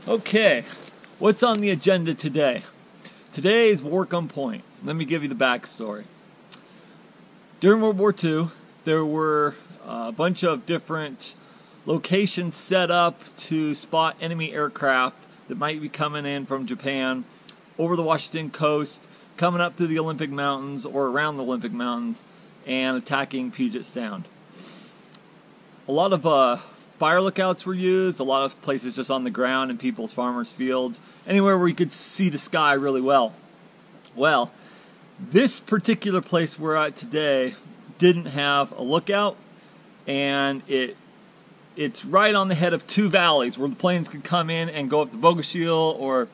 Okay, what's on the agenda today? Today is Warkum Point. Let me give you the backstory. During World War II, there were a bunch of different locations set up to spot enemy aircraft that might be coming in from Japan over the Washington coast, coming up through the Olympic Mountains or around the Olympic Mountains and attacking Puget Sound. A lot of fire lookouts were used, a lot of places just on the ground in people's farmers' fields, anywhere where you could see the sky really well. Well, this particular place we're at today didn't have a lookout, and it's right on the head of two valleys where the planes could come in and go up the Bogoshiel, or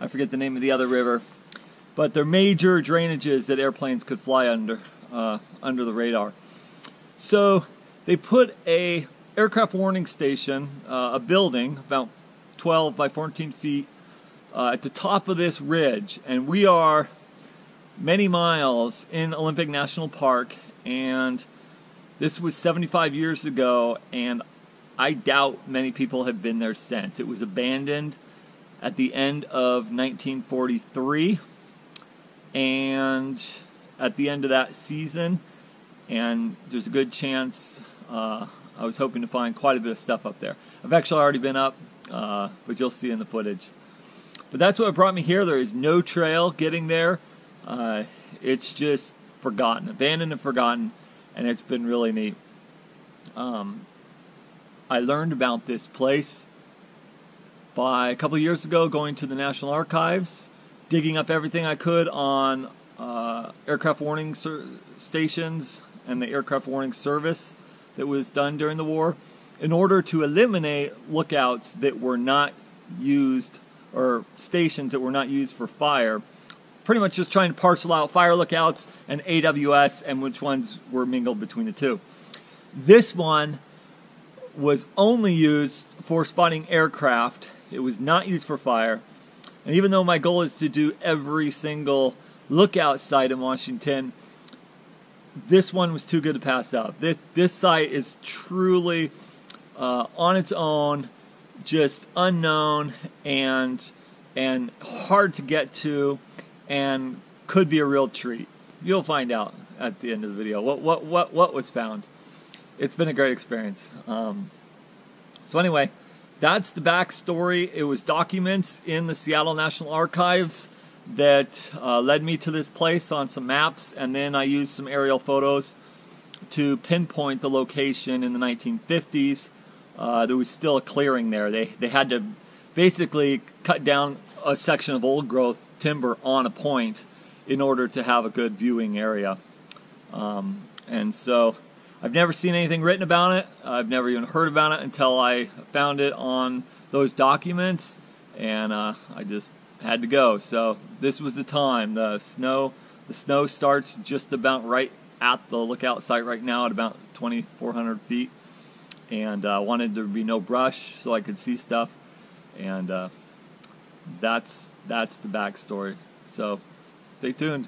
I forget the name of the other river, but they're major drainages that airplanes could fly under the radar. So they put a aircraft warning station, a building about 12 by 14 feet at the top of this ridge, and we are many miles in Olympic National Park, and this was 75 years ago, and I doubt many people have been there since. It was abandoned at the end of 1943, and at the end of that season, and there's a good chance I was hoping to find quite a bit of stuff up there. I've actually already been up, but you'll see in the footage. But that's what brought me here. There is no trail getting there. It's just forgotten, abandoned and forgotten, and it's been really neat. I learned about this place by a couple of years ago going to the National Archives, digging up everything I could on aircraft warning stations and the aircraft warning service that was done during the war in order to eliminate lookouts that were not used, or stations that were not used for fire. Pretty much just trying to parcel out fire lookouts and AWS and which ones were mingled between the two. This one was only used for spotting aircraft. It was not used for fire. And even though my goal is to do every single lookout site in Washington, this one was too good to pass up. This site is truly on its own, just unknown and hard to get to, and could be a real treat. You'll find out at the end of the video what was found. It's been a great experience. So anyway, that's the backstory. It was documents in the Seattle National Archives that led me to this place on some maps, and then I used some aerial photos to pinpoint the location in the 1950s. There was still a clearing there. They had to basically cut down a section of old growth timber on a point in order to have a good viewing area. And so I've never seen anything written about it. I've never even heard about it until I found it on those documents, and I just had to go. So this was the time. The snow starts just about right at the lookout site right now at about 2,400 feet, and wanted there to be no brush so I could see stuff, and that's the backstory. So stay tuned.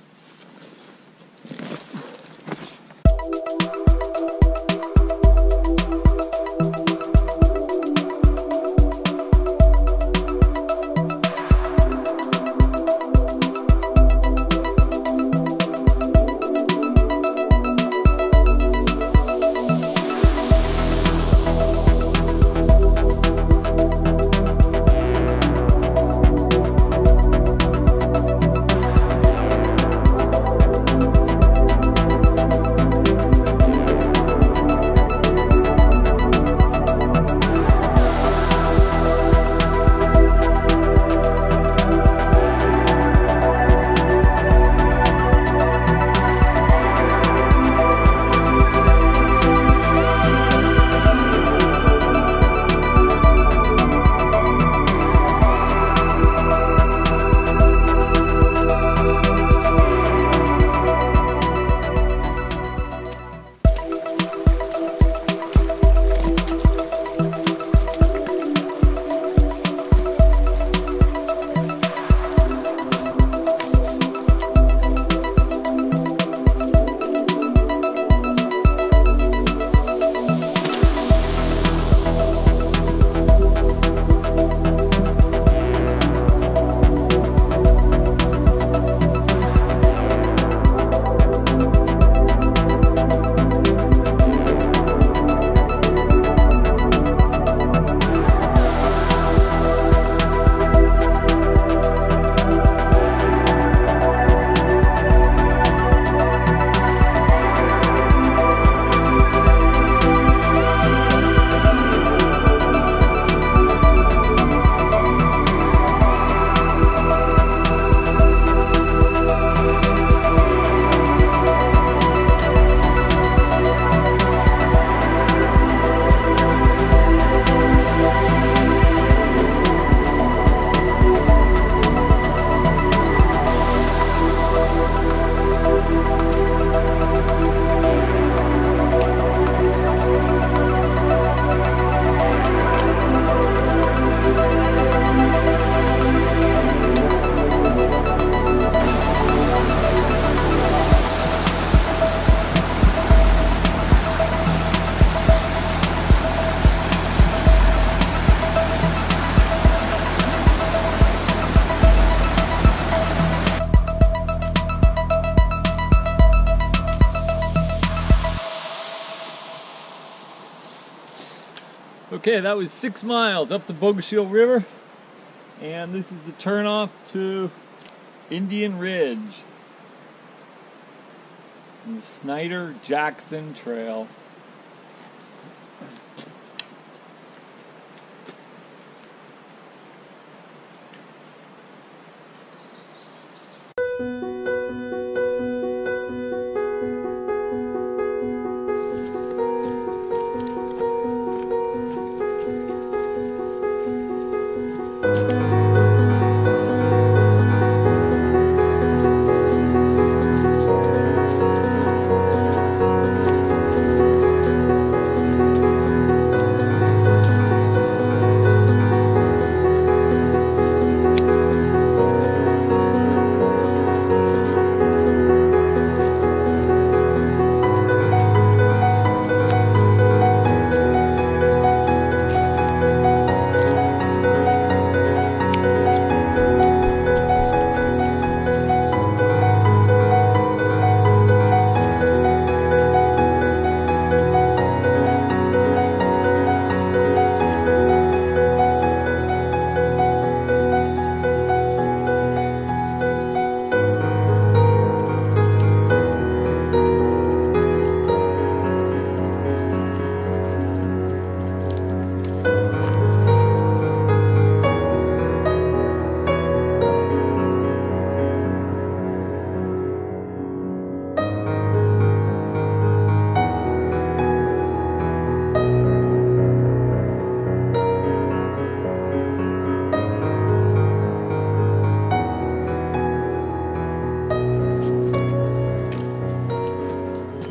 Okay, that was 6 miles up the Bogachiel River, and this is the turnoff to Indian Ridge, and the Snyder-Jackson Trail.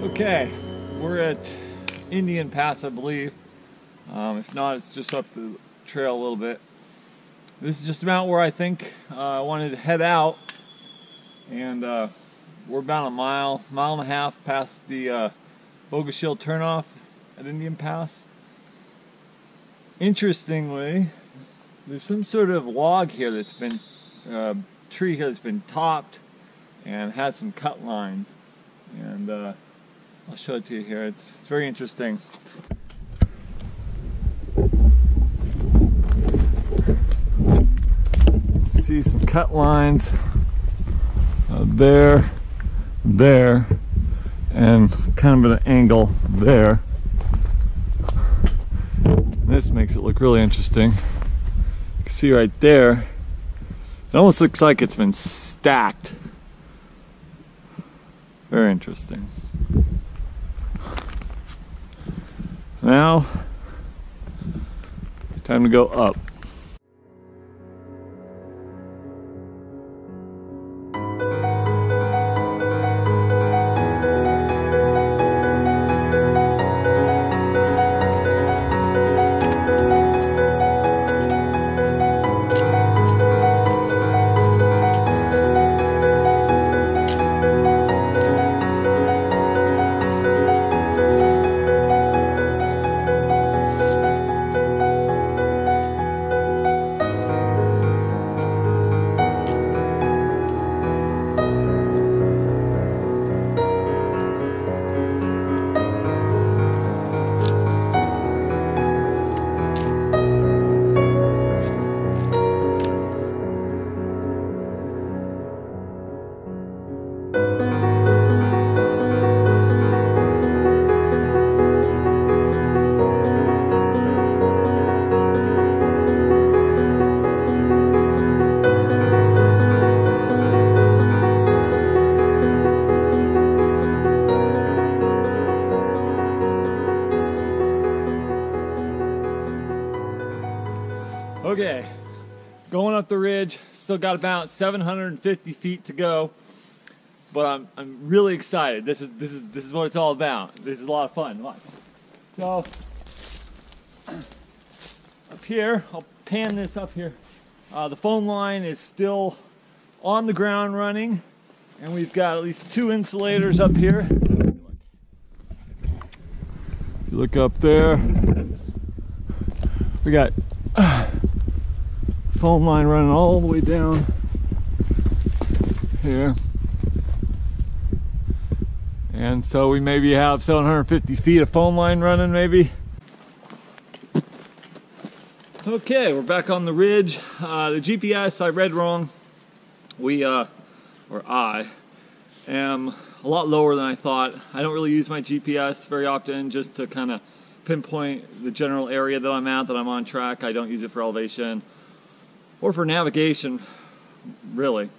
Okay, we're at Indian Pass, I believe. If not, it's just up the trail a little bit. This is just about where I think I wanted to head out, and we're about a mile and a half past the Bogachiel turnoff at Indian Pass. Interestingly, there's some sort of log here that's been, tree here that's been topped and has some cut lines, and I'll show it to you here. It's very interesting. See some cut lines there, and kind of an angle there. This makes it look really interesting. You can see right there, it almost looks like it's been stacked. Very interesting. Now, time to go up. Okay, going up the ridge, still got about 750 feet to go, but I'm really excited. This is what it's all about. This is a lot of fun. Watch. So up here, I'll pan this up here. The phone line is still on the ground running, and we've got at least 2 insulators up here. If you look up there, we got phone line running all the way down here, and so we maybe have 750 feet of phone line running, maybe. Okay, we're back on the ridge. The GPS I read wrong. I am a lot lower than I thought. I don't really use my GPS very often, just to kind of pinpoint the general area that I'm at, that I'm on track. I don't use it for elevation or for navigation, really.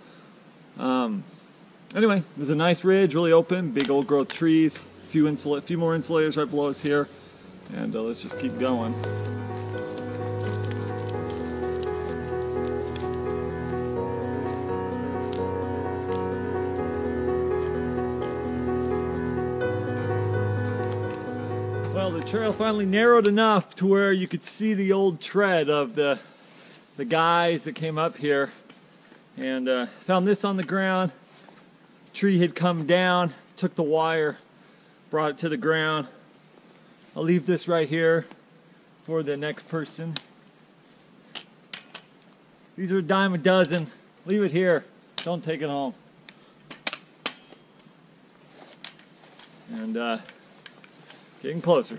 Anyway, there's a nice ridge, really open, big old growth trees, few more insulators right below us here, and let's just keep going. Well, the trail finally narrowed enough to where you could see the old tread of the guys that came up here, and found this on the ground. Tree had come down, took the wire, brought it to the ground. I'll leave this right here for the next person. These are a dime a dozen. Leave it here. Don't take it home. And getting closer.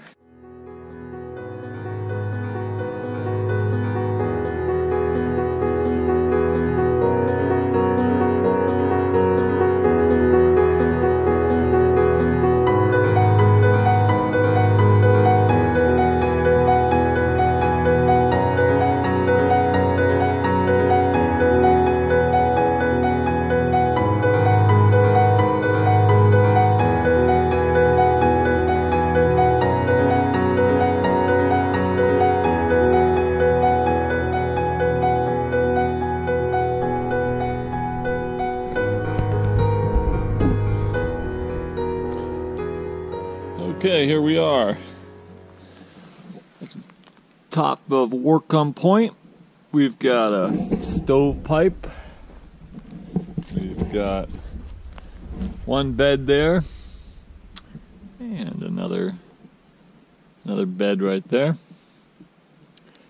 Okay, here we are. Top of Warkum Point. We've got a stovepipe. We've got one bed there, and another bed right there.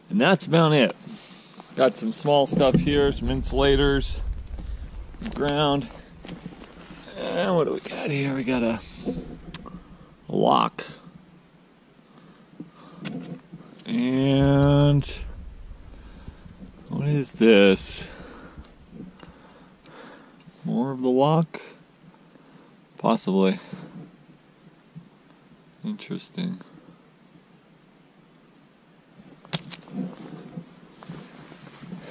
And that's about it. Got some small stuff here, some insulators, ground. And what do we got here? We got a lock, and what is this? More of the lock? Possibly. Interesting.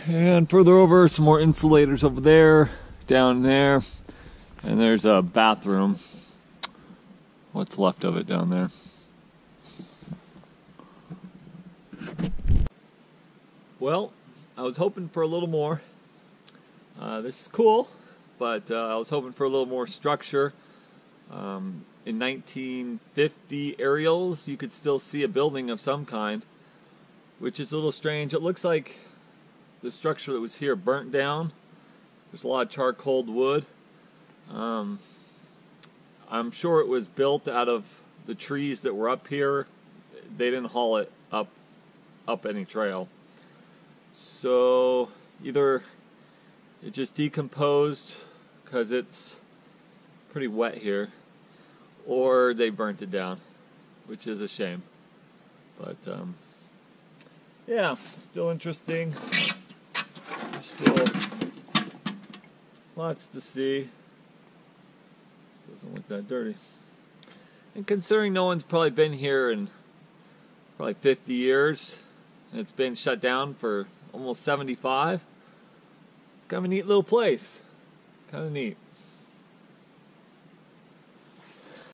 And further over, some more insulators over there, down there, and there's a bathroom. What's left of it down there. Well, I was hoping for a little more. This is cool, but I was hoping for a little more structure. In 1950 aerials, you could still see a building of some kind, which is a little strange. It looks like the structure that was here burnt down. There's a lot of charcoal wood. I'm sure it was built out of the trees that were up here. They didn't haul it up any trail. So either it just decomposed because it's pretty wet here, or they burnt it down, which is a shame. But yeah, still interesting. There's still lots to see. Doesn't look that dirty. And considering no one's probably been here in probably 50 years, and it's been shut down for almost 75, it's kind of a neat little place. Kind of neat.